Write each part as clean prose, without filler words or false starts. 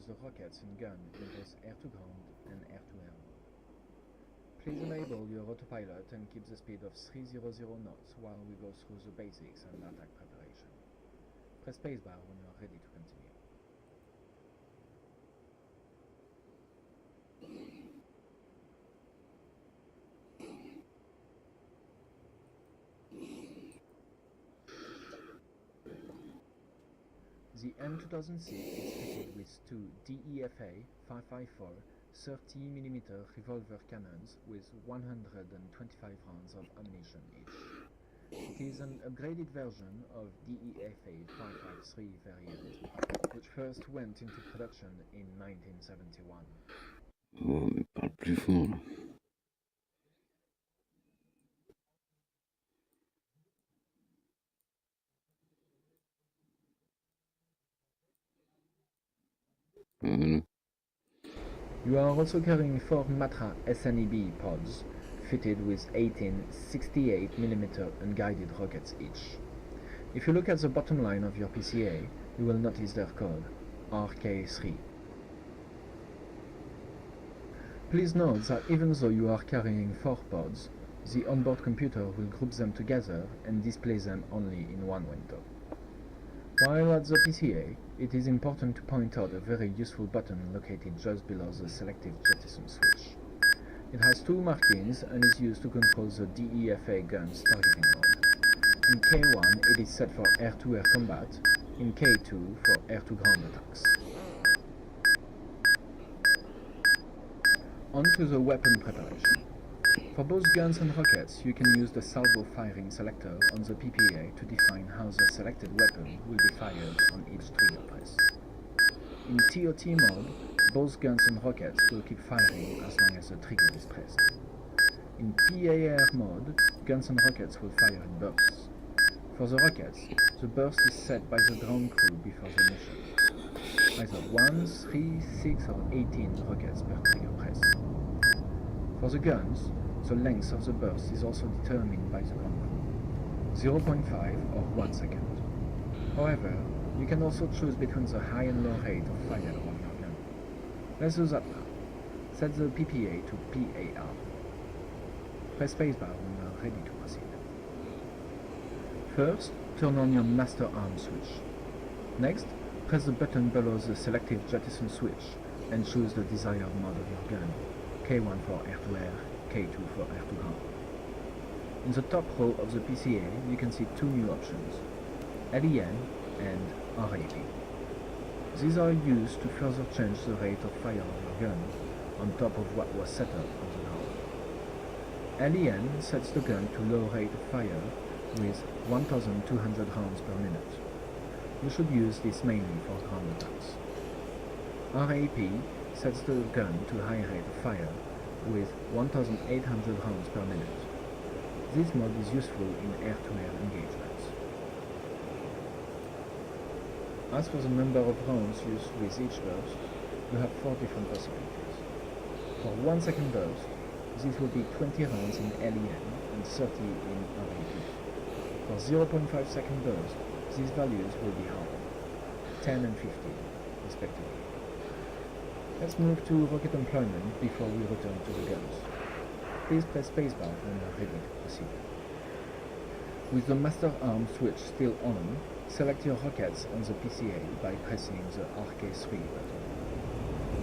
the rockets and gun in both air-to-ground and air-to-air. Please enable your autopilot and keep the speed of 300 knots while we go through the basics and attack preparation. Press spacebar when you are ready to continue. The M2000 is fitted with two DEFA 554 30mm revolver cannons with 125 rounds of ammunition each. It is an upgraded version of DEFA 553 variant, which first went into production in 1971. Oh, mais parle plus fort là. Voilà. You are also carrying 4 Matra SNEB pods, fitted with 18 68mm unguided rockets each. If you look at the bottom line of your PCA, you will notice their code, RK3. Please note that even though you are carrying 4 pods, the onboard computer will group them together and display them only in one window. While at the PCA, it is important to point out a very useful button located just below the selective jettison switch. It has 2 markings and is used to control the DEFA gun's targeting mode. In K1 it is set for air-to-air combat, in K2 for air-to-ground attacks. On to the weapon preparation. For both guns and rockets, you can use the salvo firing selector on the PPA to define how the selected weapon will be fired on each trigger press. In TOT mode, both guns and rockets will keep firing as long as the trigger is pressed. In PAR mode, guns and rockets will fire in bursts. For the rockets, the burst is set by the ground crew before the mission. Either 1, 3, 6 or 18 rockets per trigger press. For the guns, the length of the burst is also determined by the ground crew, 0.5 or 1 second. However, you can also choose between the high and low rate of fire of your gun. Let's do that now. Set the PPA to PAR. Press spacebar when you are ready to proceed. First, turn on your master arm switch. Next, press the button below the selective jettison switch and choose the desired mode of your gun, K1 for air-to-air, K2 for air-to-ground. In the top row of the PCA, you can see 2 new options, LEN and RAP. These are used to further change the rate of fire of your gun on top of what was set up on the ground. LEN sets the gun to low rate of fire with 1,200 rounds per minute. You should use this mainly for ground attacks. RAP sets the gun to high rate of fire with 1,800 rounds per minute. This mode is useful in air-to-air engagements. As for the number of rounds used with each burst, you have 4 different possibilities. For 1 second burst, this will be 20 rounds in LEN and 30 in RAP. For 0.5 second burst, these values will be higher, 10 and 15 respectively. Let's move to rocket employment before we return to the guns. Please press spacebar when you are ready to proceed. With the master arm switch still on, select your rockets on the PCA by pressing the RK3 button.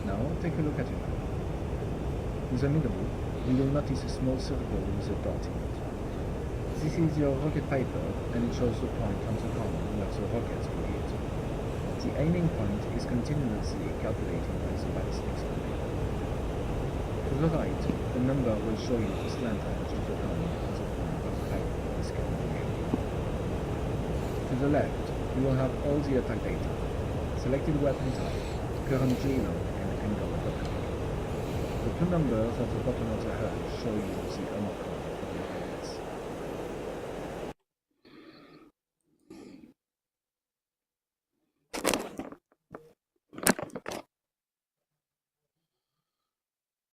Now take a look at your map. In the middle, you will notice a small circle with a dot in it. This is your rocket paper and it shows the point on the corner where the rockets will hit. The aiming point is continuously calculated by the ballistics computer. To the right, the number will show you the slant edge of the gun as the point of the paper is calculated. To the left, you will have all the attack data, selected weapon type, current G-load and angle of attack. The 2 numbers at the bottom of the HUD show you the amount